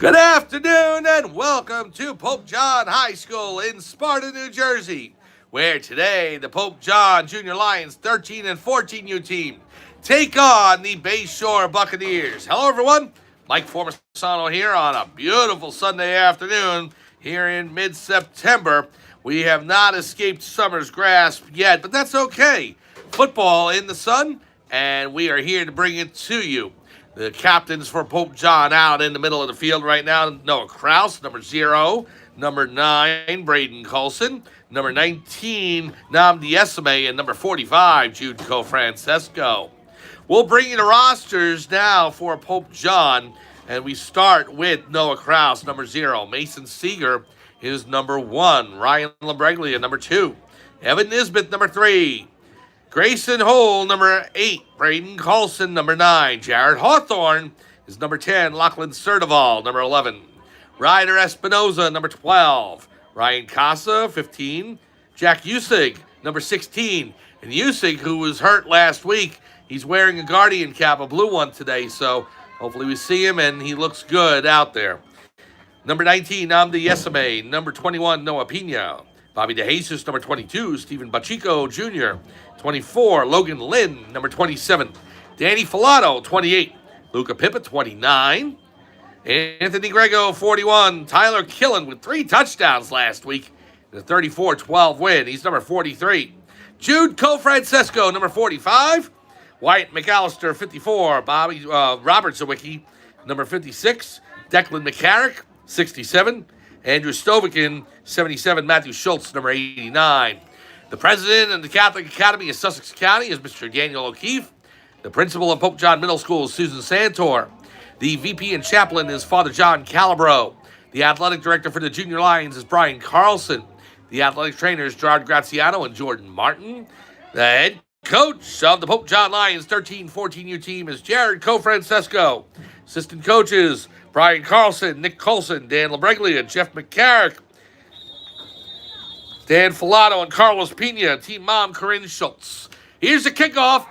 Good afternoon and welcome to Pope John High School in Sparta, New Jersey, where today the Pope John Junior Lions 13 and 14U team take on the Bayshore Buccaneers. Hello everyone, Mike Formasano here on a beautiful Sunday afternoon here in mid-September. We have not escaped summer's grasp yet, but that's okay. Football in the sun, and we are here to bring it to you. The captains for Pope John out in the middle of the field right now. Noah Kraus, number 0. Number 9, Braden Coulson. Number 19, Namdi Esame. And number 45, Jude Cofrancesco. We'll bring you the rosters now for Pope John. And we start with Noah Kraus, number 0. Mason Seeger is number 1. Ryan Labreglia, number 2. Evan Nisbet, number 3. Grayson Hole, number 8. Braden Coulson, number 9. Jared Hawthorne is number 10. Lachlan Sertival, number 11. Ryder Espinoza, number 12. Ryan Casa, 15. Jack Usig, number 16. And Usig, who was hurt last week, he's wearing a Guardian cap, a blue one today, so hopefully we see him and he looks good out there. Number 19, Namdi Esame. Number 21, Noah Pina. Bobby DeJesus, number 22. Stephen Bachico Jr., 24. Logan Lynn, number 27. Danny Filato, 28. Luca Pippa, 29. Anthony Grego, 41. Tyler Killen with 3 touchdowns last week in a 34-12 win. He's number 43. Jude Cofrancesco, number 45. Wyatt McAllister, 54. Bobby Robert Zawicki, number 56. Declan McCarrick, 67. Andrew Stovikin, 77. Matthew Schultz, number 89. The president of the Catholic Academy of Sussex County is Mr. Daniel O'Keefe. The principal of Pope John Middle School is Susan Santor. The VP and chaplain is Father John Calabro. The athletic director for the Junior Lions is Brian Carlson. The athletic trainers Gerard Graziano and Jordan Martin. The head coach of the Pope John Lions 13-14U team is Jared Cofrancesco. Assistant coaches Brian Carlson, Nick Colson, Dan Labreglia, Jeff McCarrick, Dan Filato, and Carlos Pina. Team mom Corinne Schultz. Here's the kickoff.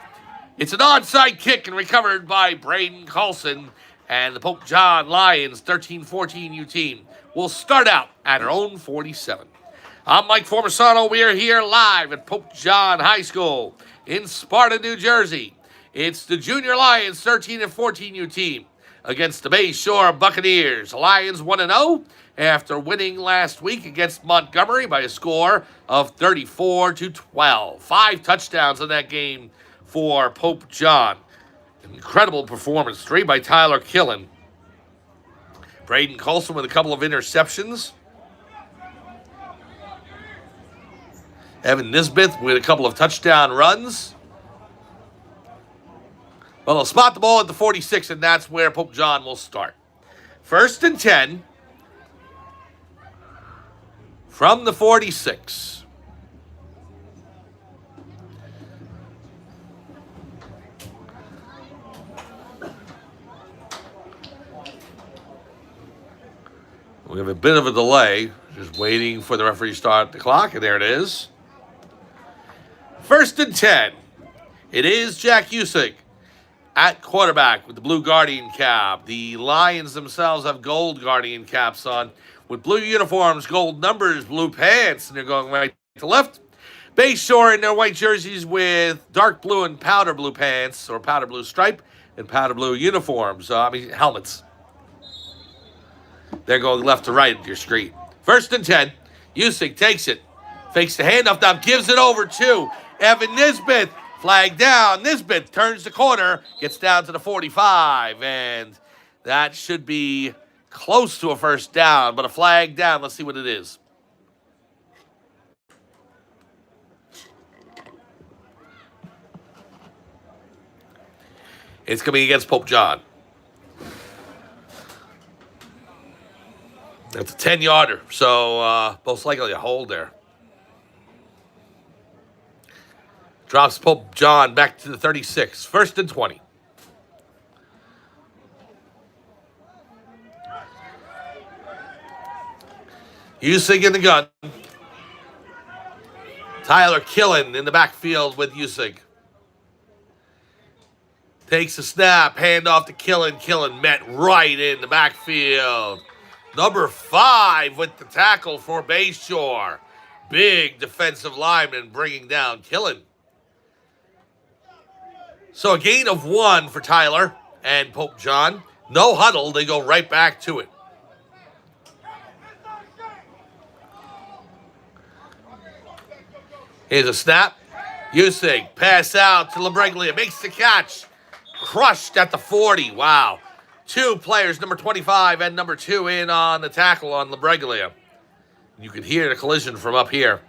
It's an onside kick and recovered by Braden Coulson. And the Pope John Lions 13-14U team will start out at our own 47. I'm Mike Formasano. We are here live at Pope John High School in Sparta, New Jersey. It's the Junior Lions 13 and 14U team against the Bayshore Buccaneers. Lions 1-0 after winning last week against Montgomery by a score of 34-12. 5 touchdowns in that game for Pope John. Incredible performance. 3 by Tyler Killen. Braden Coulson with a couple of interceptions. Evan Nisbet with a couple of touchdown runs. Well, they'll spot the ball at the 46, and that's where Pope John will start. 1st and 10 from the 46. We have a bit of a delay, just waiting for the referee to start the clock, and there it is. 1st and 10. It is Jack Usig at quarterback with the blue Guardian cap. The Lions themselves have gold Guardian caps on with blue uniforms, gold numbers, blue pants, and they're going right to left. Bayshore in their white jerseys with dark blue and powder blue pants, or powder blue stripe, and powder blue uniforms, helmets. They're going left to right at your screen. 1st and 10. Usig takes it. Fakes the handoff now, gives it over to Evan Nisbet. Flag down. Nisbet turns the corner, gets down to the 45, and that should be close to a 1st down, but a flag down. Let's see what it is. It's coming against Pope John. That's a 10-yarder, so most likely a hold there. Drops Pope John back to the 36. 1st and 20. Usig in the gun. Tyler Killen in the backfield with Usig. Takes a snap, hand off to Killen. Killen met right in the backfield. Number 5 with the tackle for Bayshore. Big defensive lineman bringing down Killen. So a gain of 1 for Tyler and Pope John. No huddle, they go right back to it. Here's a snap. Usig, pass out to LaBreglia, makes the catch. Crushed at the 40. Wow. 2 players, number 25 and number 2, in on the tackle on LaBreglia. You can hear the collision from up here.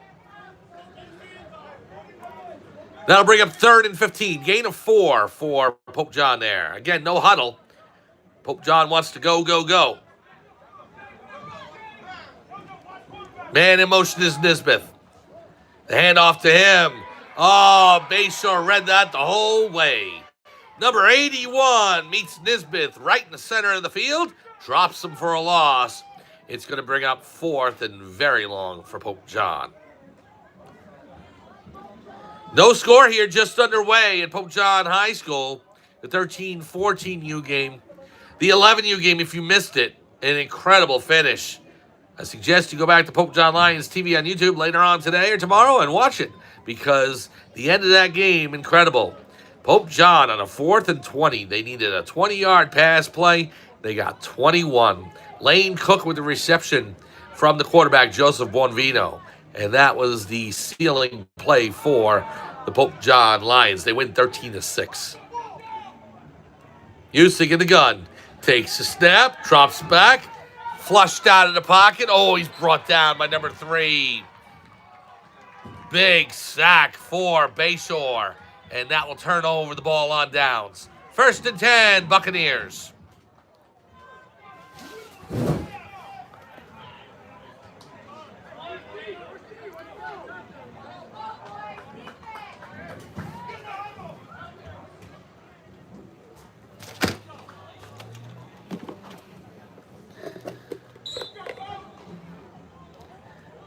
That'll bring up 3rd and 15. Gain of 4 for Pope John there. Again, no huddle. Pope John wants to go, go, go. Man in motion is Nisbeth. The handoff to him. Oh, Bayshore read that the whole way. Number 81 meets Nisbeth right in the center of the field. Drops him for a loss. It's going to bring up 4th and very long for Pope John. No score here, just underway at Pope John High School. The 13-14U game. The 11U game, if you missed it, an incredible finish. I suggest you go back to Pope John Lions TV on YouTube later on today or tomorrow and watch it, because the end of that game, incredible. Pope John on a 4th and 20. They needed a 20-yard pass play. They got 21. Lane Cook with the reception from the quarterback, Joseph Bonvino. And that was the sealing play for the Pope John Lions. They win 13-6. Usig in the gun. Takes a snap, drops back, flushed out of the pocket. Oh, he's brought down by number 3. Big sack for Bayshore. And that will turn over the ball on downs. 1st and 10, Buccaneers.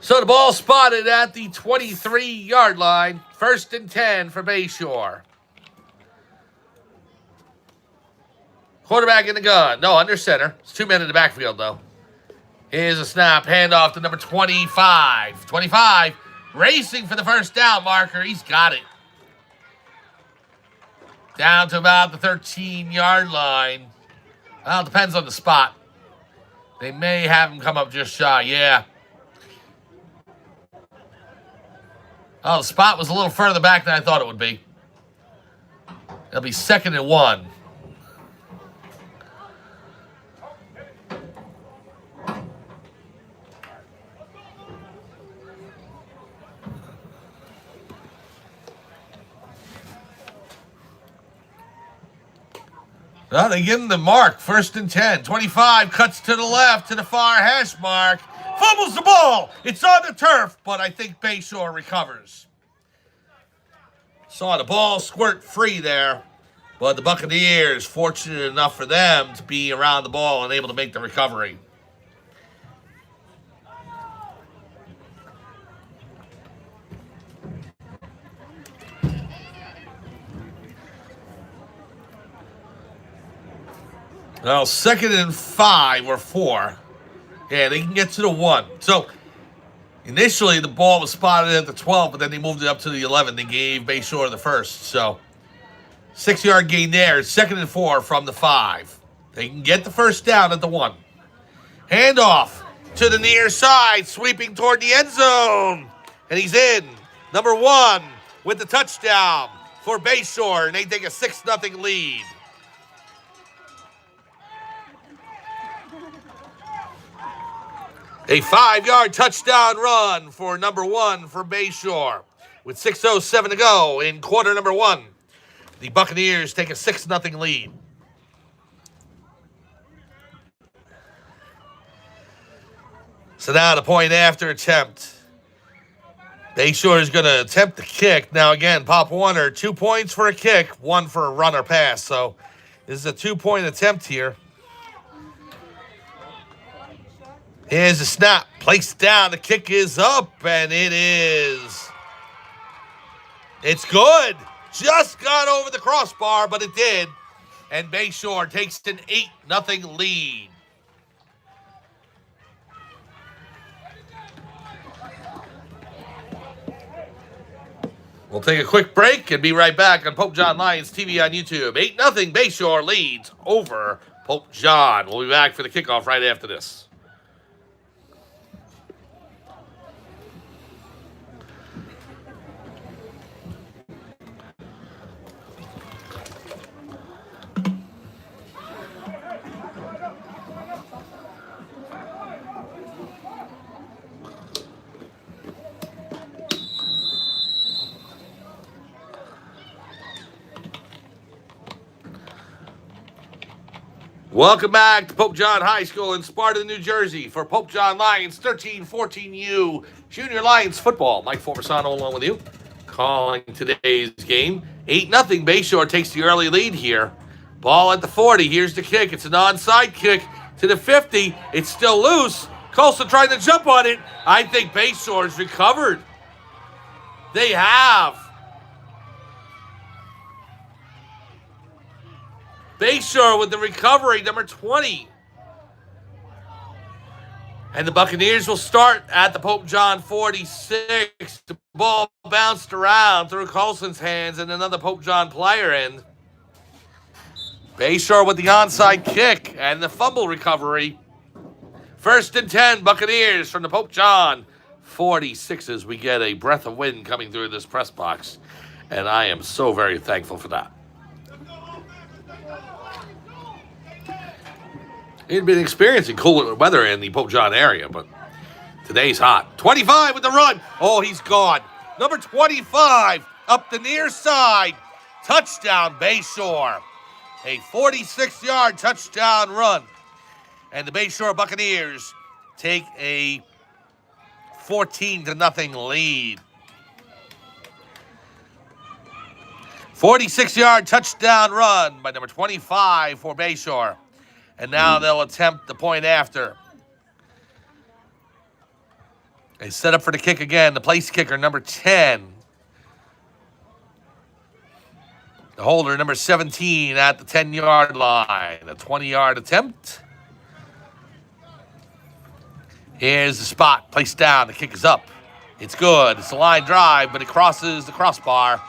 So the ball spotted at the 23-yard line. 1st and 10 for Bayshore. Quarterback in the gun. No, under center. It's 2 men in the backfield, though. Here's a snap. Handoff to number 25. 25 racing for the first down marker. He's got it. Down to about the 13-yard line. Well, it depends on the spot. They may have him come up just shy. Yeah. Oh, the spot was a little further back than I thought it would be. It'll be 2nd and 1. Well, they give him the mark. 1st and 10. 25 cuts to the left to the far hash mark. Fumbles the ball. It's on the turf, but I think Bayshore recovers. Saw the ball squirt free there, but the Buccaneers, fortunate enough for them to be around the ball and able to make the recovery. Well, 2nd and 5 or 4. Yeah, they can get to the 1. So, initially, the ball was spotted at the 12, but then they moved it up to the 11. They gave Bayshore the 1st. So, 6-yard gain there. 2nd and 4 from the 5. They can get the 1st down at the 1. Handoff to the near side, sweeping toward the end zone. And he's in. Number 1 with the touchdown for Bayshore, and they take a 6-0 lead. A 5-yard touchdown run for number 1 for Bayshore. With 6:07 to go in quarter number 1. The Buccaneers take a 6-0 lead. So now the point after attempt. Bayshore is going to attempt the kick. Now again, Pop Warner, 2 points for a kick, 1 for a run or pass. So this is a 2-point attempt here. Here's a snap. Placed down. The kick is up, and it is. It's good. Just got over the crossbar, but it did. and Bayshore takes an 8-0 lead. We'll take a quick break and be right back on Pope John Lions TV on YouTube. 8-0 Bayshore leads over Pope John. We'll be back for the kickoff right after this. Welcome back to Pope John High School in Sparta, New Jersey for Pope John Lions 13-14U Junior Lions football. Mike Formasano along with you, calling today's game. 8-0 Bayshore takes the early lead here. Ball at the 40. Here's the kick. It's an onside kick to the 50. It's still loose. Colson trying to jump on it. I think Bayshore's recovered. They have. Bayshore with the recovery, number 20. And the Buccaneers will start at the Pope John 46. The ball bounced around through Colson's hands and another Pope John player in. Bayshore with the onside kick and the fumble recovery. 1st and 10, Buccaneers from the Pope John 46 as we get a breath of wind coming through this press box. And I am so very thankful for that. He'd been experiencing cooler weather in the Pope John area, but today's hot. 25 with the run. Oh, he's gone. Number 25 up the near side. Touchdown, Bayshore. A 46-yard touchdown run. And the Bayshore Buccaneers take a 14-0 lead. 46-yard touchdown run by number 25 for Bayshore. And now they'll attempt the point after. They set up for the kick again. The place kicker, number 10. The holder, number 17, at the 10-yard line. A 20-yard attempt. Here's the spot. Placed down. The kick is up. It's good. It's a line drive, but it crosses the crossbar.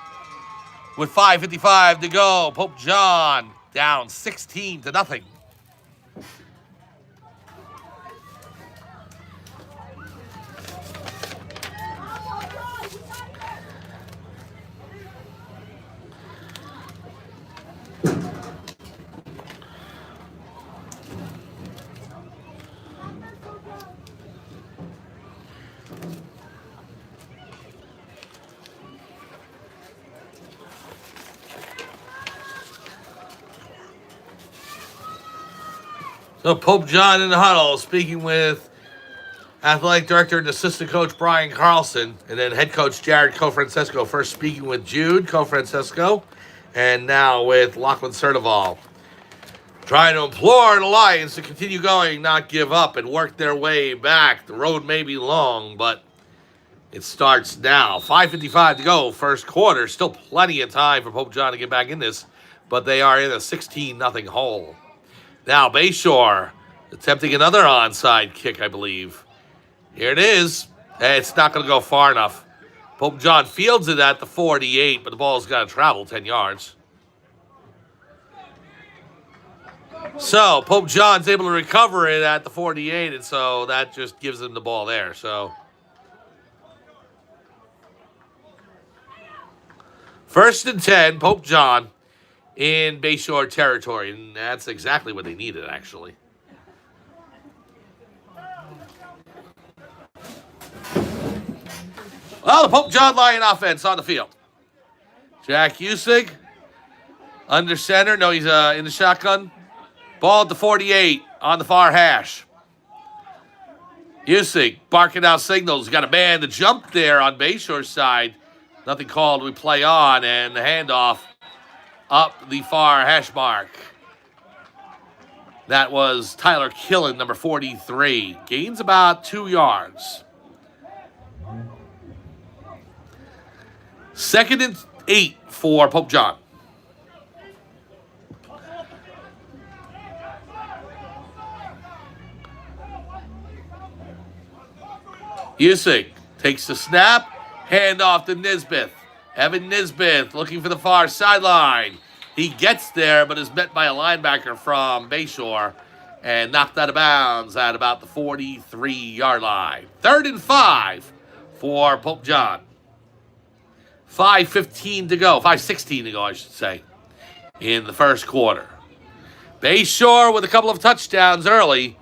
With 5:55 to go, Pope John down 16-0. So Pope John in the huddle, speaking with athletic director and assistant coach Brian Carlson, and then head coach Jared Cofrancesco. First speaking with Jude Cofrancesco, and now with Lachlan Certival. Trying to implore the Lions to continue going, not give up, and work their way back. The road may be long, but it starts now. 5:55 to go, first quarter. Still plenty of time for Pope John to get back in this, but they are in a 16-0 hole. Now Bayshore attempting another onside kick, I believe. Here it is. It's not going to go far enough. Pope John fields it at the 48, but the ball's got to travel 10 yards. So Pope John's able to recover it at the 48, and so that just gives him the ball there. So 1st and 10, Pope John in Bayshore territory, and that's exactly what they needed, actually. Well, the Pope John Lion offense on the field. Jack Usig under center. No, he's in the shotgun. Ball at the 48 on the far hash. Usig barking out signals. Got a man to jump there on Bayshore's side. Nothing called. We play on, and the handoff up the far hash mark. That was Tyler Killen, number 43. Gains about 2 yards. 2nd and 8 for Pope John. Usyk takes the snap, hand off to Nisbeth. Evan Nisbeth looking for the far sideline. He gets there, but is met by a linebacker from Bayshore and knocked out of bounds at about the 43-yard line. 3rd and 5 for Pope John. 5:15 to go. 5:16 to go, I should say, in the first quarter. Bayshore with a couple of touchdowns early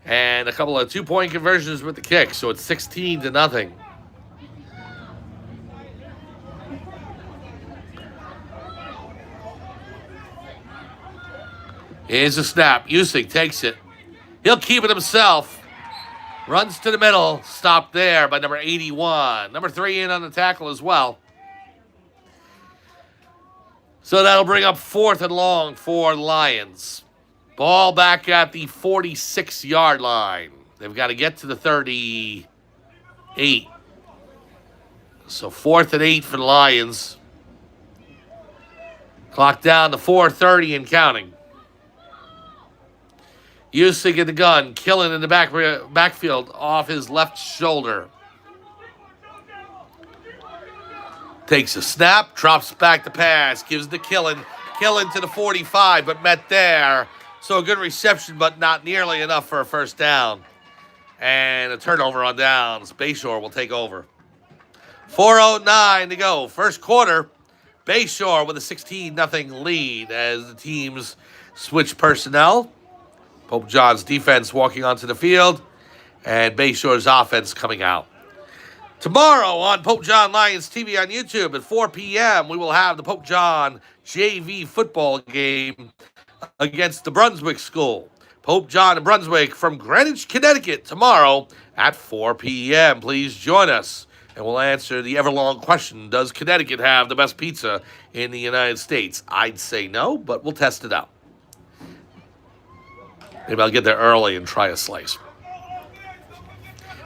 and a couple of 2-point conversions with the kick, so it's 16-0. Here's a snap. Usyk takes it. He'll keep it himself. Runs to the middle. Stopped there by number 81. Number 3 in on the tackle as well. So that'll bring up 4th and long for the Lions. Ball back at the 46-yard line. They've got to get to the 38. So 4th and 8 for the Lions. Clock down to 4:30 and counting. Usyk in the gun, killing in the backfield off his left shoulder. Takes a snap, drops back the pass, gives the Killen to the 45, but met there. So a good reception, but not nearly enough for a first down. And a turnover on downs. Bayshore will take over. 4:09 to go. First quarter, Bayshore with a 16-0 lead as the teams switch personnel. Pope John's defense walking onto the field, and Bayshore's offense coming out. Tomorrow on Pope John Lions TV on YouTube at 4 p.m., we will have the Pope John JV football game against the Brunswick School. Pope John and Brunswick from Greenwich, Connecticut tomorrow at 4 p.m. Please join us, and we'll answer the ever-long question, does Connecticut have the best pizza in the United States? I'd say no, but we'll test it out. Maybe I'll get there early and try a slice.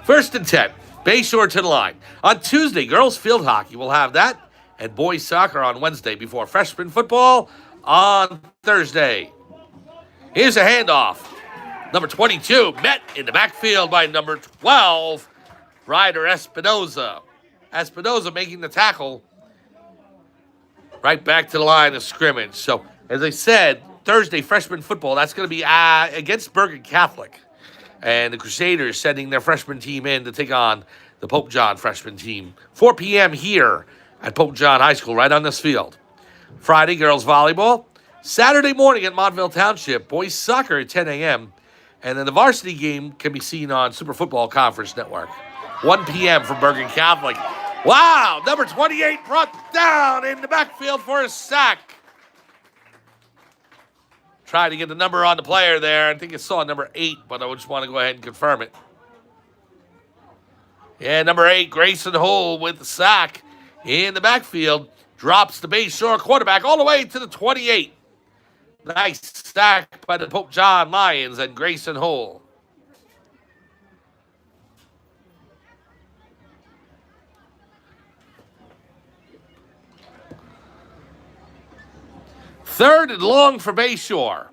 1st and 10. Bayshore to the line. On Tuesday, girls field hockey will have that, and boys soccer on Wednesday before freshman football on Thursday. Here's a handoff. Number 22 met in the backfield by number 12, Ryder Espinoza. Espinoza making the tackle right back to the line of scrimmage. So, as I said, Thursday, freshman football, that's going to be against Bergen Catholic. And the Crusaders sending their freshman team in to take on the Pope John freshman team. 4 p.m. here at Pope John High School, right on this field. Friday, girls volleyball. Saturday morning at Montville Township, boys soccer at 10 a.m. And then the varsity game can be seen on Super Football Conference Network. 1 p.m. from Bergen Catholic. Wow, number 28 brought down in the backfield for a sack. Tried to get the number on the player there. I think I saw number 8, but I just want to go ahead and confirm it. Yeah, number 8, Grayson Hull with the sack in the backfield. Drops the Bayshore quarterback all the way to the 28. Nice sack by the Pope John Lions and Grayson Hull. Third and long for Bayshore.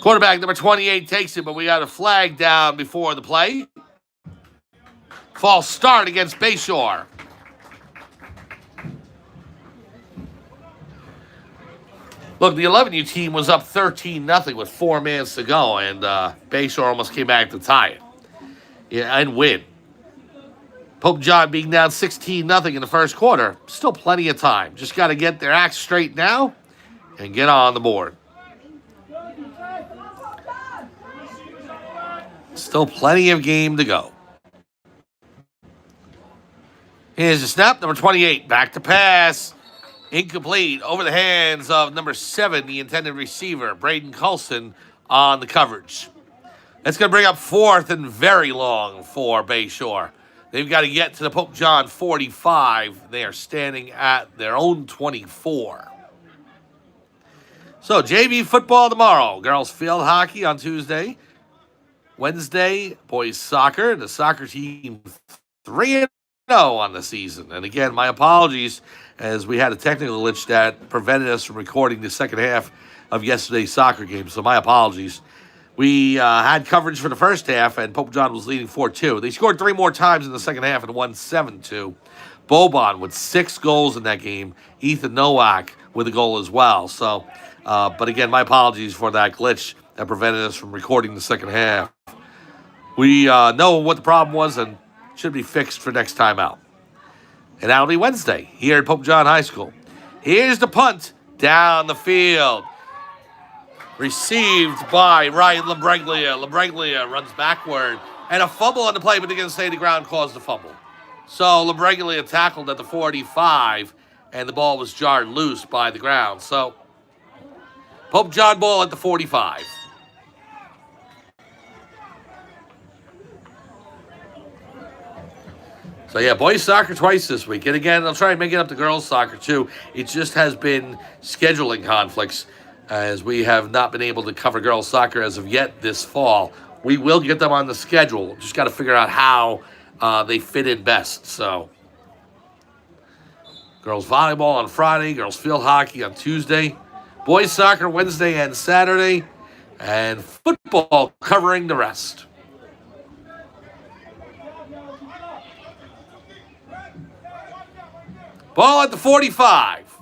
Quarterback number 28 takes it, but we got a flag down before the play. False start against Bayshore. Look, the 11U team was up 13-0 with 4 minutes to go, and Bayshore almost came back to tie it and win. Pope John being down 16-0 in the first quarter. Still plenty of time. Just got to get their act straight now and get on the board. Still plenty of game to go. Here's a snap. Number 28, back to pass. Incomplete. Over the hands of number 7, the intended receiver, Braden Coulson, on the coverage. That's going to bring up 4th and very long for Bayshore. They've got to get to the Pope John 45. They are standing at their own 24. So, JV football tomorrow. Girls field hockey on Tuesday. Wednesday, boys soccer. The soccer team 3-0 on the season. And again, my apologies, as we had a technical glitch that prevented us from recording the second half of yesterday's soccer game. So my apologies. We had coverage for the first half, and Pope John was leading 4-2. They scored 3 more times in the second half and won 7-2. Boban with 6 goals in that game. Ethan Nowak with a goal as well. So, but again, my apologies for that glitch that prevented us from recording the second half. We know what the problem was and should be fixed for next time out. And that'll be Wednesday here at Pope John High School. Here's the punt down the field. Received by Ryan Labreglia. Labreglia runs backward. And a fumble on the play, but they're going to say the ground caused the fumble. So Labreglia tackled at the 45, and the ball was jarred loose by the ground. So Pope John ball at the 45. So, yeah, boys soccer twice this week. And again, I'll try and make it up to girls soccer, too. It just has been scheduling conflicts, as we have not been able to cover girls soccer as of yet this fall. We will get them on the schedule. Just got to figure out how they fit in best. So, girls volleyball on Friday, girls field hockey on Tuesday, boys soccer Wednesday and Saturday, and football covering the rest. Ball at the 45.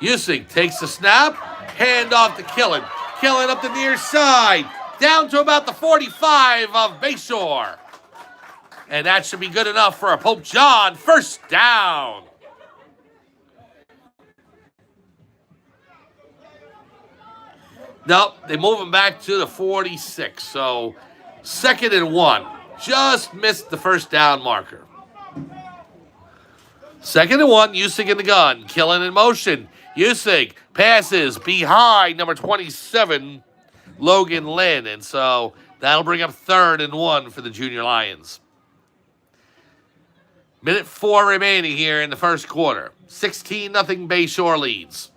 Using takes the snap. Hand off to Killen. Killen up the near side. Down to about the 45 of Bayshore. And that should be good enough for a Pope John first down. Nope, they move him back to the 46. So 2nd and 1. Just missed the first down marker. 2nd and 1, Usig in the gun. Killen in motion. Usig passes behind number 27, Logan Lynn. And so that'll bring up 3rd and 1 for the Junior Lions. Minute 4 remaining here in the first quarter. 16-0 Bayshore leads.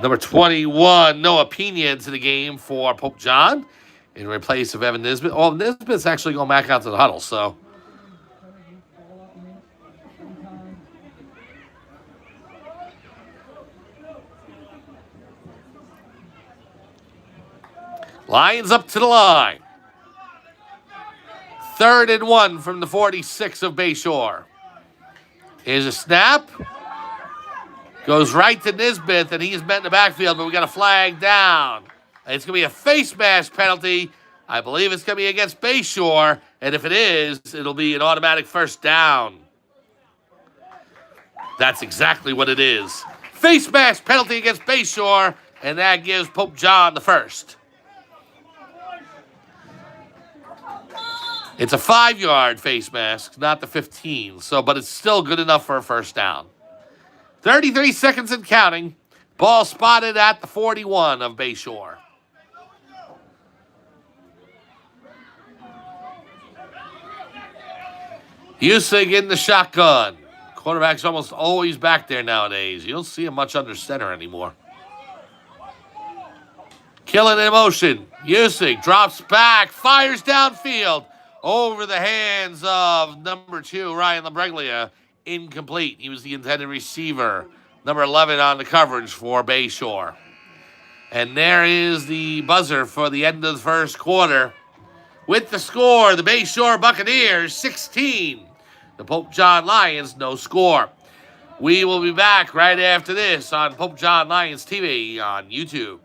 Number 21, Noah Pena into the game for Pope John in replace of Evan Nisbet. Oh, Nisbet's actually going back out to the huddle, so. Lions up to the line. 3rd and 1 from the 46 of Bayshore. Here's a snap. Goes right to Nisbet, and he's met in the backfield, but we got a flag down. It's going to be a face mask penalty. I believe it's going to be against Bayshore, and if it is, it'll be an automatic first down. That's exactly what it is. Face mask penalty against Bayshore, and that gives Pope John the first. It's a 5-yard face mask, not the 15, but it's still good enough for a first down. 33 seconds and counting. Ball spotted at the 41 of Bayshore. Usig in the shotgun. Quarterback's almost always back there nowadays. You don't see him much under center anymore. Killen in motion. Usig drops back, fires downfield over the hands of number 2, Ryan Labreglia. Incomplete. He was the intended receiver. Number 11 on the coverage for Bayshore. And there is the buzzer for the end of the first quarter. With the score, the Bayshore Buccaneers 16. The Pope John Lions no score. We will be back right after this on Pope John Lions TV on YouTube.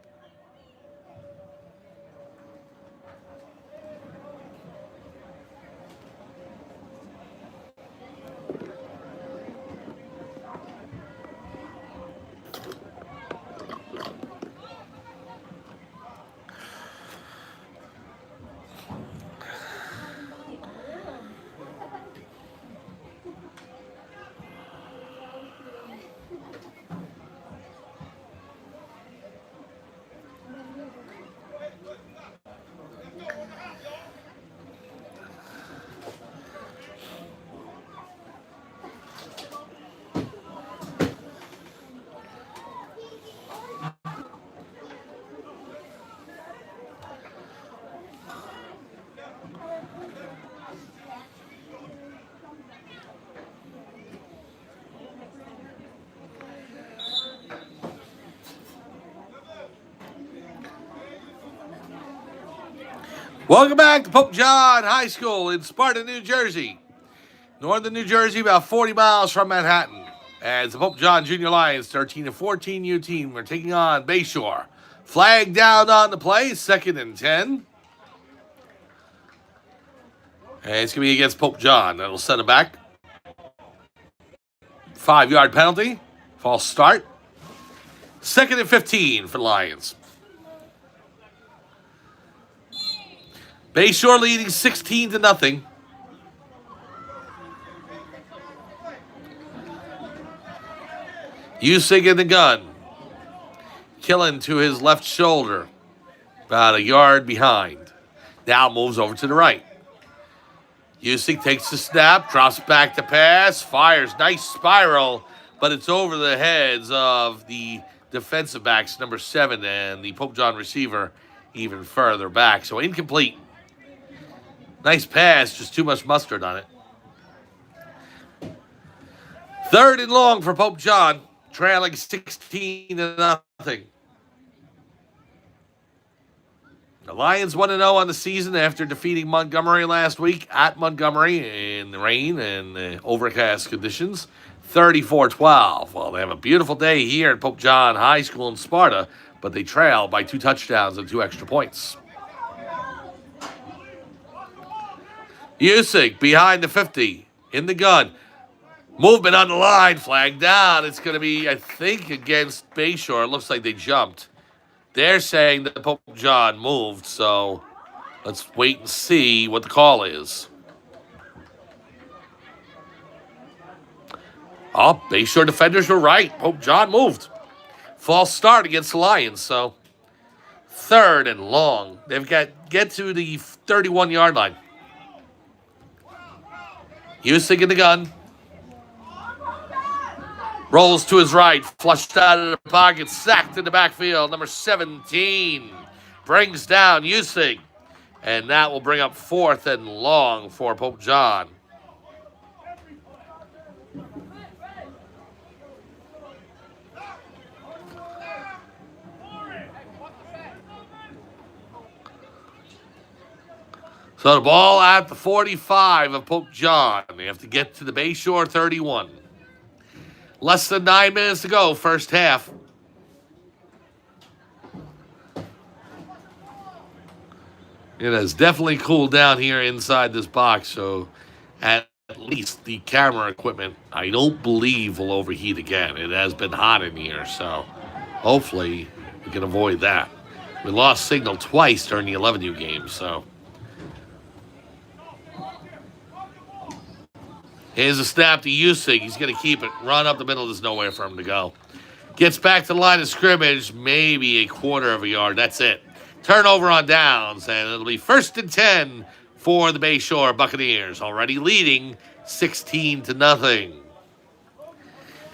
Welcome back to Pope John High School in Sparta, New Jersey. Northern New Jersey, about 40 miles from Manhattan. As the Pope John Junior Lions, 13 and 14 U team, we're taking on Bayshore. Flag down on the play, 2nd and 10. And it's going to be against Pope John. That'll send it back. 5-yard penalty. False start. 2nd and 15 for the Lions. Bayshore leading 16-0. Usig in the gun. Killing to his left shoulder. About a yard behind. Now moves over to the right. Usig takes the snap, drops back to pass, fires. Nice spiral, but it's over the heads of the defensive backs, number 7, and the Pope John receiver even further back. So incomplete. Nice pass, just too much mustard on it. 3rd and long for Pope John, trailing 16-0. The Lions 1-0 on the season after defeating Montgomery last week at Montgomery in the rain and overcast conditions, 34-12. Well, they have a beautiful day here at Pope John High School in Sparta, but they trail by 2 touchdowns and 2 extra points. Usig behind the 50, in the gun. Movement on the line, flag down. It's going to be, I think, against Bayshore. It looks like they jumped. They're saying that Pope John moved, so let's wait and see what the call is. Oh, Bayshore defenders were right. Pope John moved. False start against the Lions, so 3rd and long. They've got get to the 31-yard line. Usig in the gun. Rolls to his right, flushed out of the pocket, sacked in the backfield. Number 17 brings down Usig. And that will bring up 4th and long for Pope John. So the ball at the 45 of Pope John. They have to get to the Bayshore 31. Less than 9 minutes to go, first half. It has definitely cooled down here inside this box, so at least the camera equipment, I don't believe, will overheat again. It has been hot in here, so hopefully we can avoid that. We lost signal twice during the 11U game, so. Here's a snap to Usig. He's going to keep it. Run up the middle. There's nowhere for him to go. Gets back to the line of scrimmage. Maybe a quarter of a yard. That's it. Turnover on downs. And it'll be 1st and 10 for the Bayshore Buccaneers. Already leading 16-0.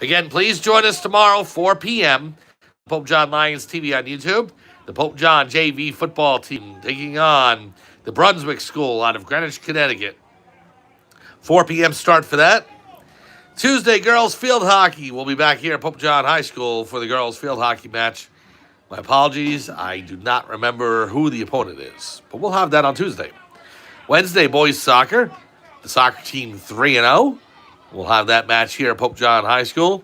Again, please join us tomorrow, 4 p.m. Pope John Lions TV on YouTube. The Pope John JV football team taking on the Brunswick School out of Greenwich, Connecticut. 4 p.m. start for that. Tuesday, girls field hockey. We'll be back here at Pope John High School for the girls field hockey match. My apologies. I do not remember who the opponent is, but we'll have that on Tuesday. Wednesday, boys soccer. The soccer team 3-0. We'll have that match here at Pope John High School.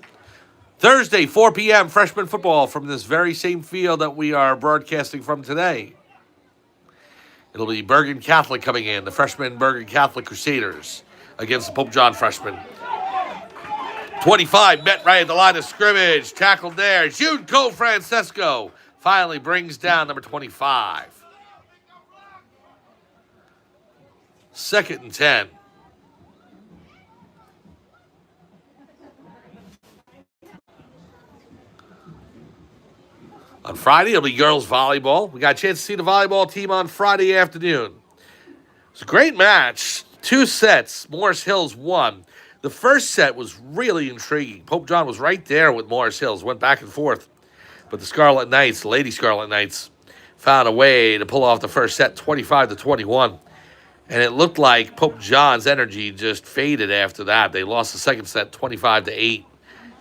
Thursday, 4 p.m., freshman football from this very same field that we are broadcasting from today. It'll be Bergen Catholic coming in, the freshman Bergen Catholic Crusaders against the Pope John freshmen. 25 met right at the line of scrimmage. Tackled there. Jude Francesco finally brings down number 25. 2nd and 10. On Friday, it'll be girls volleyball. We got a chance to see the volleyball team on Friday afternoon. It's a great match. 2 sets. Morris Hills won. The first set was really intriguing. Pope John was right there with Morris Hills. Went back and forth. But the Scarlet Knights, the Lady Scarlet Knights, found a way to pull off the first set, 25-21. And it looked like Pope John's energy just faded after that. They lost the second set, 25-8. They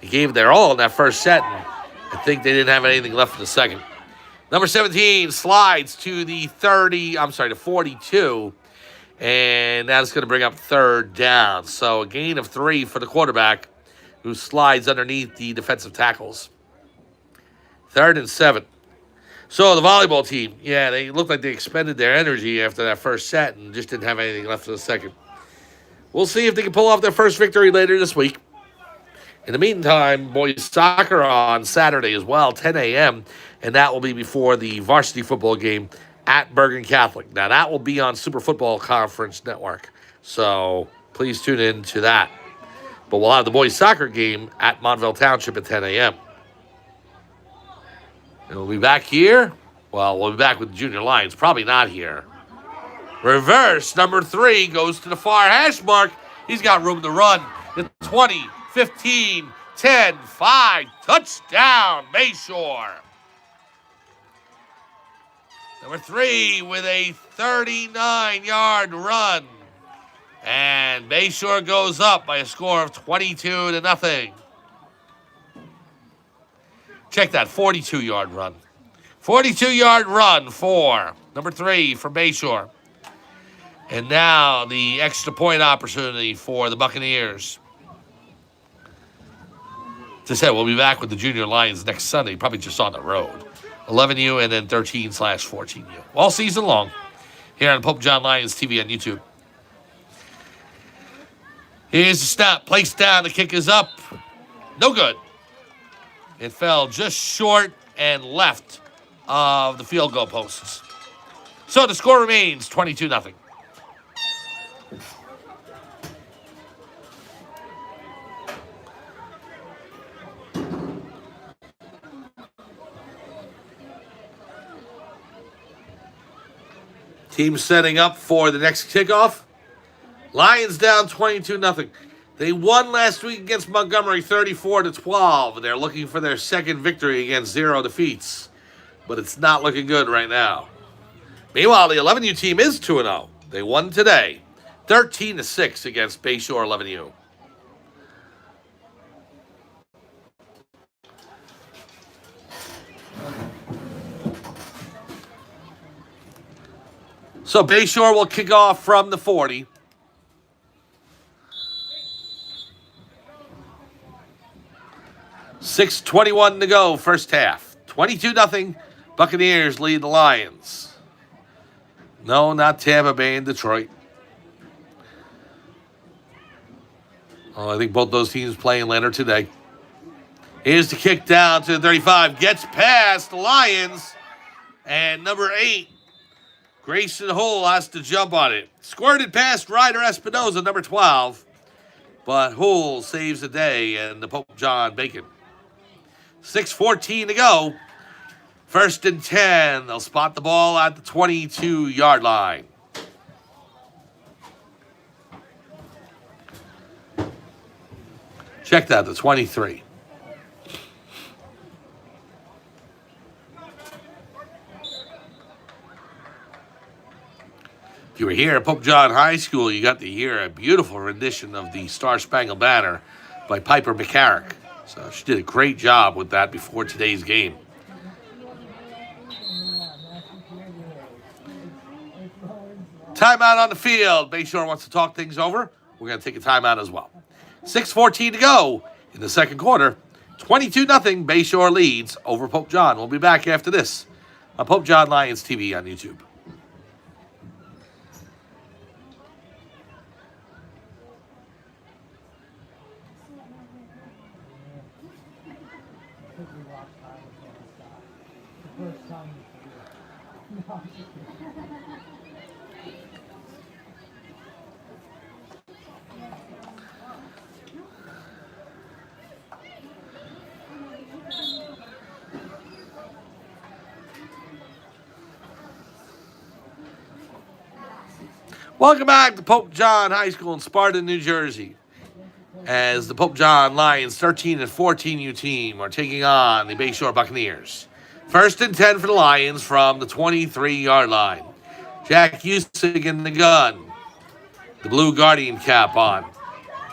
gave their all in that first set, and I think they didn't have anything left in the second. Number 17 slides to the 42. And that's going to bring up third down. So a gain of 3 for the quarterback, who slides underneath the defensive tackles. 3rd and 7. So the volleyball team, they looked like they expended their energy after that first set and just didn't have anything left for the second. We'll see if they can pull off their first victory later this week. In the meantime, boys soccer on Saturday as well, 10 a.m., and that will be before the varsity football game at Bergen Catholic. Now, that will be on Super Football Conference Network, so please tune in to that. But we'll have the boys soccer game at Montville Township at 10 a.m. And we'll be back here. Well, we'll be back with the Junior Lions. Probably not here. Reverse, number 3 goes to the far hash mark. He's got room to run. The 20, 15, 10, 5, touchdown, Bayshore. Number 3 with a 39-yard run. And Bayshore goes up by a score of 22-0. Check that, 42-yard run. 42-yard run for number 3 for Bayshore. And now the extra point opportunity for the Buccaneers. As I said, we'll be back with the Junior Lions next Sunday, probably just on the road. 11U and then 13/14U. All season long here on Pope John Lions TV on YouTube. Here's the snap. Placed down. The kick is up. No good. It fell just short and left of the field goal posts. So the score remains 22-0. Team setting up for the next kickoff. Lions down 22-0. They won last week against Montgomery 34-12. They're looking for their second victory against 0 defeats. But it's not looking good right now. Meanwhile, the 11U team is 2-0. They won today, 13-6 against Bayshore 11U. So Bayshore will kick off from the 40. .6:21 to go, first half. 22-0. Buccaneers lead the Lions. No, not Tampa Bay and Detroit. Oh, I think both those teams playing later today. Here's the kick down to the 35. Gets past the Lions. And number 8. Grayson Hull has to jump on it. Squirted past Ryder Espinoza, number 12. But Hull saves the day and the Pope John Bacon. 6:14 to go. 1st and 10. They'll spot the ball at the 22-yard line. Check that, the 23. If you were here at Pope John High School, you got to hear a beautiful rendition of the Star Spangled Banner by Piper McCarrick. So she did a great job with that before today's game. Timeout on the field. Bayshore wants to talk things over. We're going to take a timeout as well. 6:14 to go in the second quarter. 22-0. Bayshore leads over Pope John. We'll be back after this on Pope John Lions TV on YouTube. Welcome back to Pope John High School in Sparta, New Jersey. As the Pope John Lions 13 and 14U team are taking on the Bayshore Buccaneers. 1st and 10 for the Lions from the 23-yard line. Jack Usick in the gun. The blue Guardian cap on.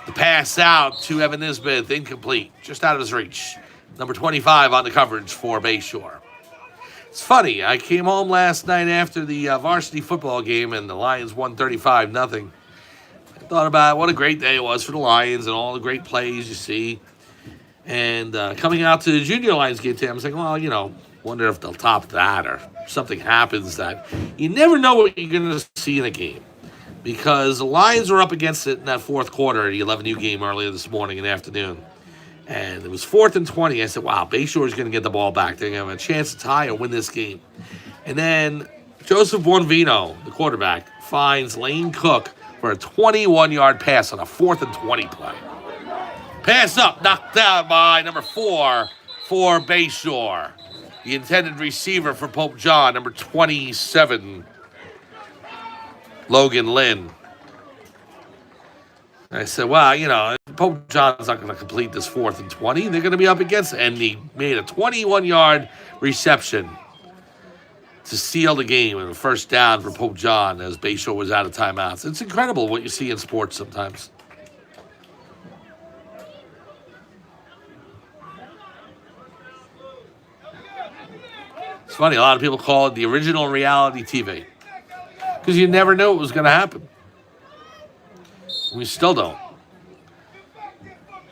The pass out to Evan Nisbeth, incomplete, just out of his reach. Number 25 on the coverage for Bayshore. It's funny. I came home last night after the varsity football game, and the Lions won 35-0. I thought about what a great day it was for the Lions and all the great plays you see. And coming out to the junior Lions game today, I was like, well, wonder if they'll top that or something happens that you never know what you're going to see in a game. Because the Lions were up against it in that fourth quarter of the 11U game earlier this morning and afternoon. And it was 4th and 20. I said, wow, Bayshore is going to get the ball back. They're going to have a chance to tie or win this game. And then Joseph Bonvino, the quarterback, finds Lane Cook for a 21-yard pass on a 4th and 20 play. Pass up, knocked down by number 4 for Bayshore. The intended receiver for Pope John, number 27, Logan Lynn. I said, well, Pope John's not going to complete this 4th and 20. They're going to be up against it. And he made a 21-yard reception to seal the game and a first down for Pope John as Bayshore was out of timeouts. It's incredible what you see in sports sometimes. It's funny, a lot of people call it the original reality TV because you never knew it was going to happen. We still don't.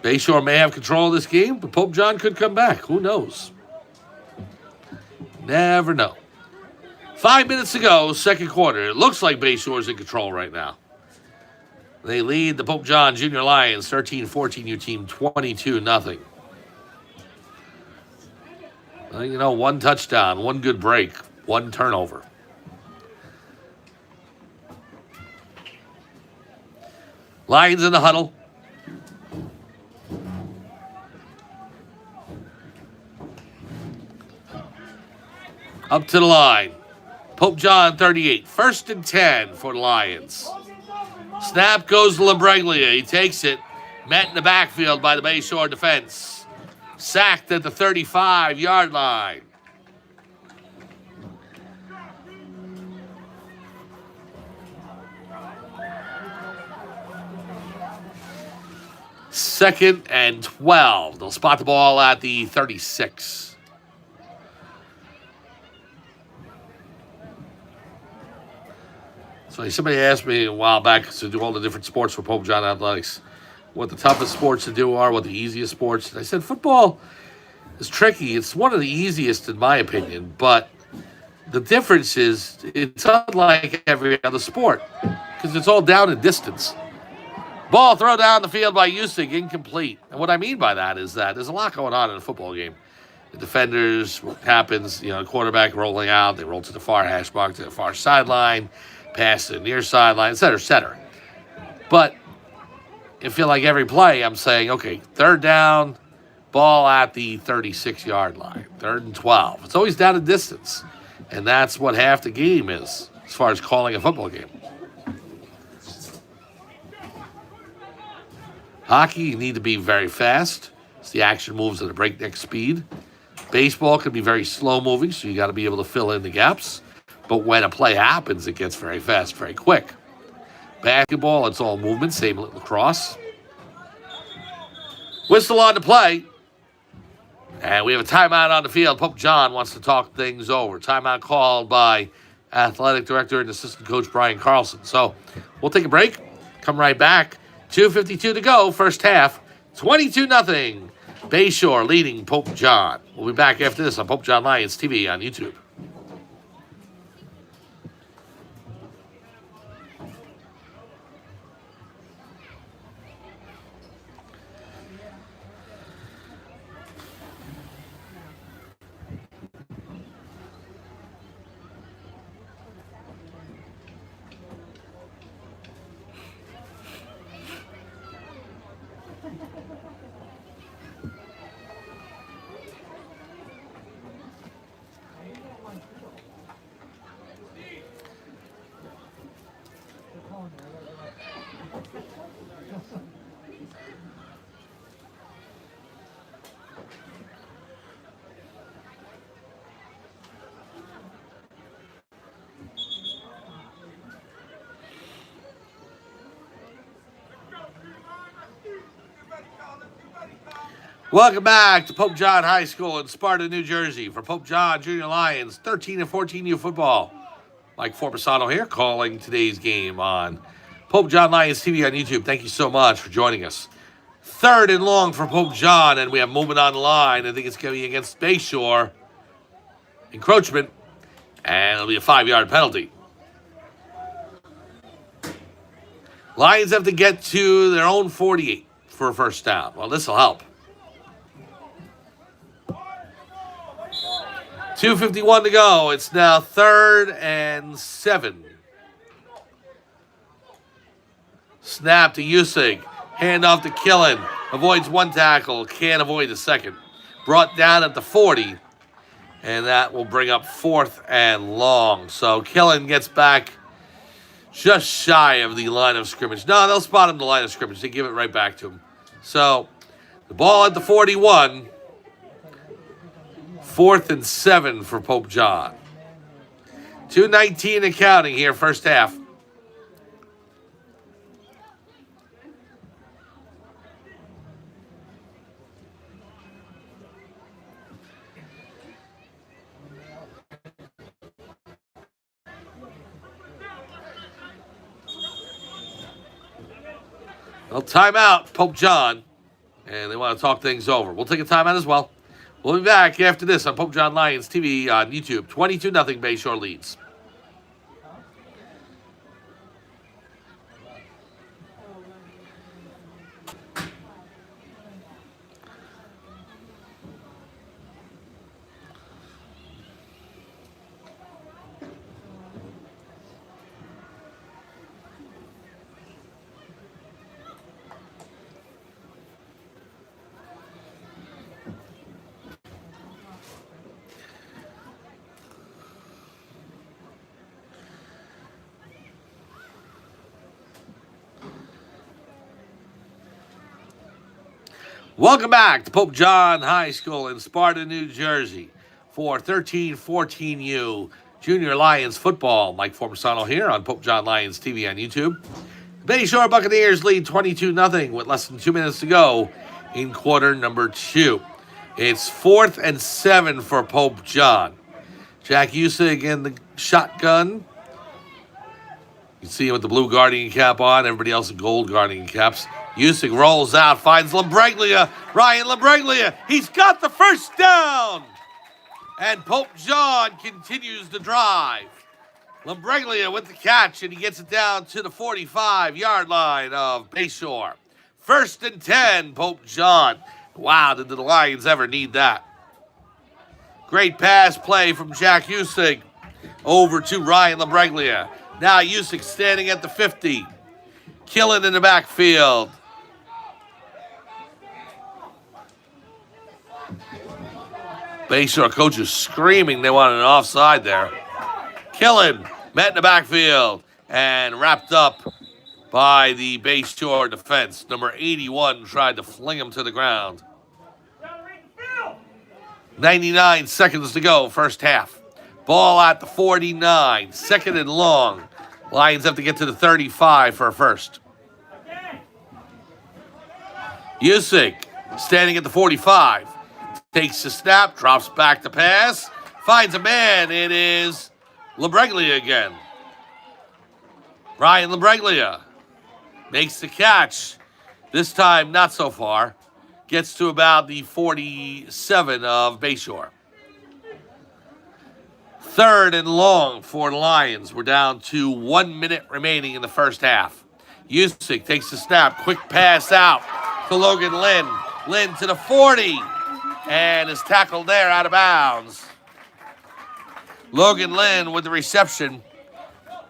Bayshore may have control of this game, but Pope John could come back. Who knows? Never know. 5 minutes to go, second quarter. It looks like Bayshore's in control right now. They lead the Pope John Junior Lions 13-14 team 22-0. One touchdown, one good break, one turnover. Lions in the huddle. Up to the line. Pope John 38. 1st and 10 for the Lions. Snap goes to Lambriglia. He takes it. Met in the backfield by the Bayshore defense. Sacked at the 35-yard line. Second and 12. They'll spot the ball at the 36. So somebody asked me a while back to do all the different sports for Pope John Athletics, what the toughest sports to do are, what the easiest sports. And I said football is tricky. It's one of the easiest in my opinion, but the difference is it's unlike every other sport because it's all down in distance. Ball thrown down the field by Usig, incomplete. And what I mean by that is that there's a lot going on in a football game. The defenders, what happens, quarterback rolling out, they roll to the far hash mark, to the far sideline, pass to the near sideline, et cetera, et cetera. But I feel like every play I'm saying, okay, 3rd down, ball at the 36-yard line, 3rd and 12. It's always down a distance. And that's what half the game is as far as calling a football game. Hockey, you need to be very fast. So the action moves at a breakneck speed. Baseball can be very slow moving, so you got to be able to fill in the gaps. But when a play happens, it gets very fast, very quick. Basketball, it's all movement, same with lacrosse. Whistle on the play. And we have a timeout on the field. Pope John wants to talk things over. Timeout called by athletic director and assistant coach Brian Carlson. So we'll take a break, come right back. 2:52 to go, first half, 22-0. Bayshore leading Pope John. We'll be back after this on Pope John Lions TV on YouTube. Welcome back to Pope John High School in Sparta, New Jersey for Pope John Junior Lions 13 and 14U football. Mike Forbisano here calling today's game on Pope John Lions TV on YouTube. Thank you so much for joining us. 3rd and long for Pope John, and we have movement on the line. I think it's going to be against Bayshore. Encroachment, and it'll be a 5-yard penalty. Lions have to get to their own 48 for a first down. Well, this will help. 2:51 to go. It's now 3rd and 7. Snap to Usig. Hand off to Killen. Avoids one tackle. Can't avoid the second. Brought down at the 40. And that will bring up 4th and long. So Killen gets back just shy of the line of scrimmage. No, they'll spot him the line of scrimmage. They give it right back to him. So the ball at the 41. 4th and 7 for Pope John. 2:19 and counting here, first half. Well, timeout, Pope John. And they want to talk things over. We'll take a timeout as well. We'll be back after this on Pope John Lions TV on YouTube. 22-0 Bayshore leads. Welcome back to Pope John High School in Sparta, New Jersey for 13-14U Junior Lions football. Mike Forbisano here on Pope John Lions TV on YouTube. The Bayshore Buccaneers lead 22-0 with less than 2 minutes to go in quarter number 2. It's 4th and 7 for Pope John. Jack Usig in the shotgun. You see him with the blue guardian cap on, everybody else in gold guardian caps. Usig rolls out, finds Lambreglia. Ryan Lambreglia, he's got the first down. And Pope John continues the drive. Lambreglia with the catch, and he gets it down to the 45-yard line of Bayshore. 1st and 10, Pope John. Wow, did the Lions ever need that? Great pass play from Jack Usig over to Ryan Lambreglia. Now Usig standing at the 50. Killen in the backfield. Bayshore coaches screaming they wanted an offside there. Killen met in the backfield and wrapped up by the Bayshore defense. Number 81 tried to fling him to the ground. 99 seconds to go, first half. Ball at the 49, 2nd and long. Lions have to get to the 35 for a first. Usig standing at the 45. Takes the snap, drops back to pass, finds a man. It is Lambreglia again. Ryan Lambreglia makes the catch. This time, not so far. Gets to about the 47 of Bayshore. 3rd and long for the Lions. We're down to 1 minute remaining in the first half. Usig takes the snap. Quick pass out to Logan Lynn. Lynn to the 40. And is tackled there out of bounds. Logan Lynn with the reception.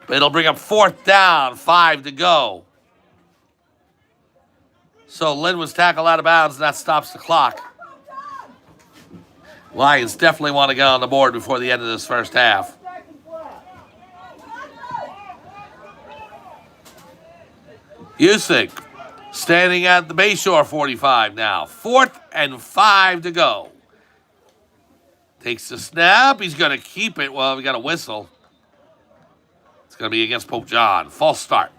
It'll bring up 4th down, 5 to go. So Lynn was tackled out of bounds, and that stops the clock. Lions definitely want to get on the board before the end of this first half. Usig standing at the Bayshore 45 now. 4th and 5 to go. Takes the snap. He's going to keep it. Well, we got a whistle. It's going to be against Pope John. False start.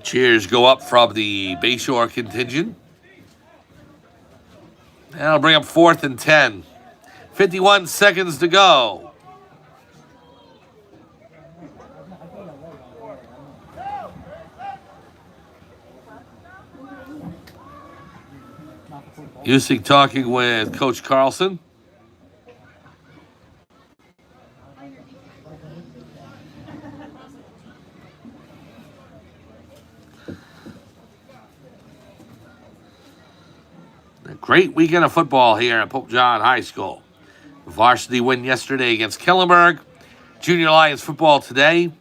Cheers go up from the Bayshore contingent. That'll bring up 4th and 10. 51 seconds to go. Usyk talking with Coach Carlson. A great weekend of football here at Pope John High School. Varsity win yesterday against Kellenberg. Junior Lions football today.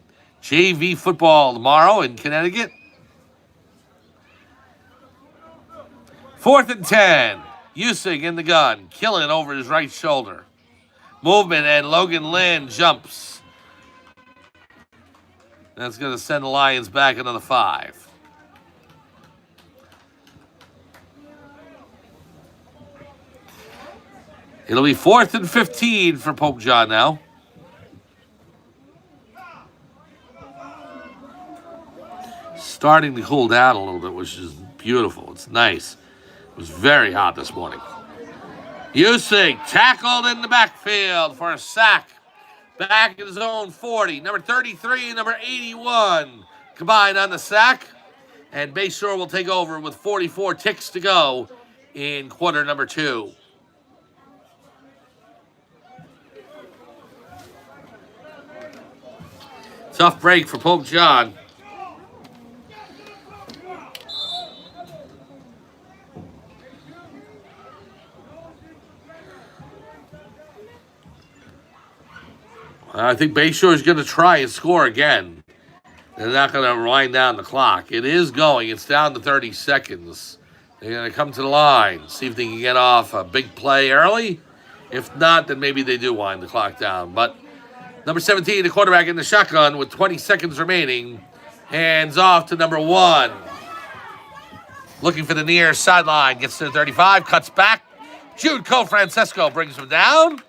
JV football tomorrow in Connecticut. 4th and 10. Usyk in the gun. Killing over his right shoulder. Movement, and Logan Lynn jumps. That's going to send the Lions back another 5. It'll be 4th and 15 for Pope John now. Starting to cool down a little bit, which is beautiful. It's nice. It was very hot this morning. Usyk tackled in the backfield for a sack. Back in his own 40. Number 33 and number 81 combined on the sack. And Bayshore will take over with 44 ticks to go in quarter number 2. Tough break for Pope John. I think Bayshore is going to try and score again. They're not going to wind down the clock. It is going. It's down to 30 seconds. They're going to come to the line, see if they can get off a big play early. If not, then maybe they do wind the clock down. But number 17, the quarterback in the shotgun with 20 seconds remaining. Hands off to number 1. Looking for the near sideline. Gets to the 35, cuts back. Jude Cofrancesco brings him down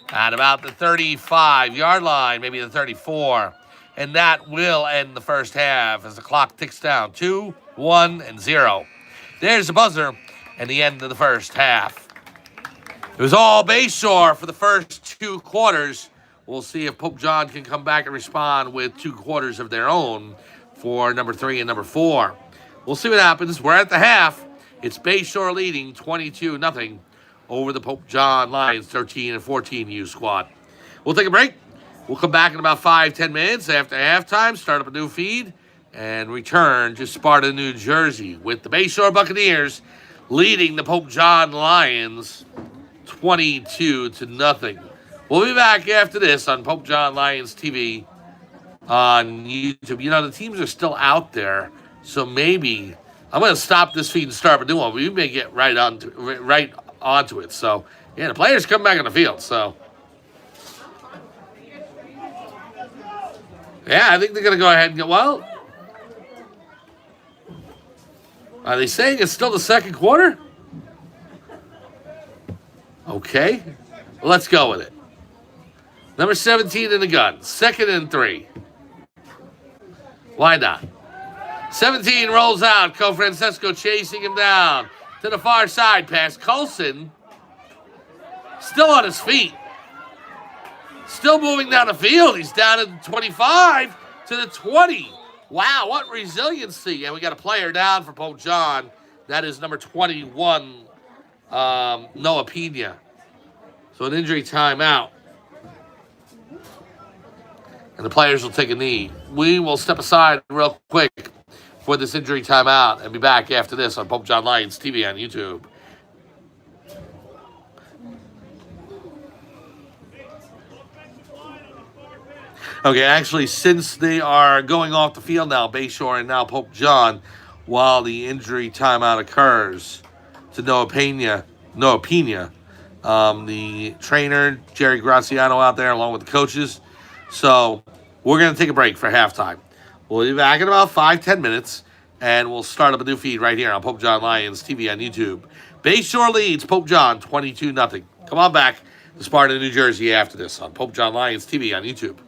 at about the 35-yard line, maybe the 34. And that will end the first half as the clock ticks down. 2, 1, and 0. There's the buzzer and the end of the first half. It was all Bayshore for the first 2 quarters. We'll see if Pope John can come back and respond with 2 quarters of their own for number 3 and number 4. We'll see what happens. We're at the half. It's Bayshore leading 22-0 over the Pope John Lions 13 and 14 U squad. We'll take a break. We'll come back in about 5-10 minutes after halftime, start up a new feed, and return to Sparta, New Jersey with the Bayshore Buccaneers leading the Pope John Lions 22-0. We'll be back after this on Pope John Lions TV on YouTube. You know, the teams are still out there, so maybe I'm going to stop this feed and start a new one. We may get right onto it. So, yeah, the players come back on the field. So, yeah, I think they're going to go ahead and go, well, are they saying it's still the second quarter? Okay, well, let's go with it. Number 17 in the gun, 2nd and 3. Why not? 17 rolls out. Cofrancesco chasing him down to the far side. Pass Coulson. Still on his feet. Still moving down the field. He's down at the 25 to the 20. Wow, what resiliency. And we got a player down for Pope John. That is number 21, Noah Pena. So an injury timeout. And the players will take a knee. We will step aside real quick for this injury timeout and be back after this on Pope John Lions TV on YouTube. Okay, actually, since they are going off the field now, Bayshore and now Pope John, while the injury timeout occurs to Noah Pena, the trainer, Jerry Graziano out there along with the coaches. So we're going to take a break for halftime. We'll be back in about 5-10 minutes, and we'll start up a new feed right here on Pope John Lions TV on YouTube. Bayshore leads Pope John 22-0. Come on back to Sparta, New Jersey after this on Pope John Lions TV on YouTube.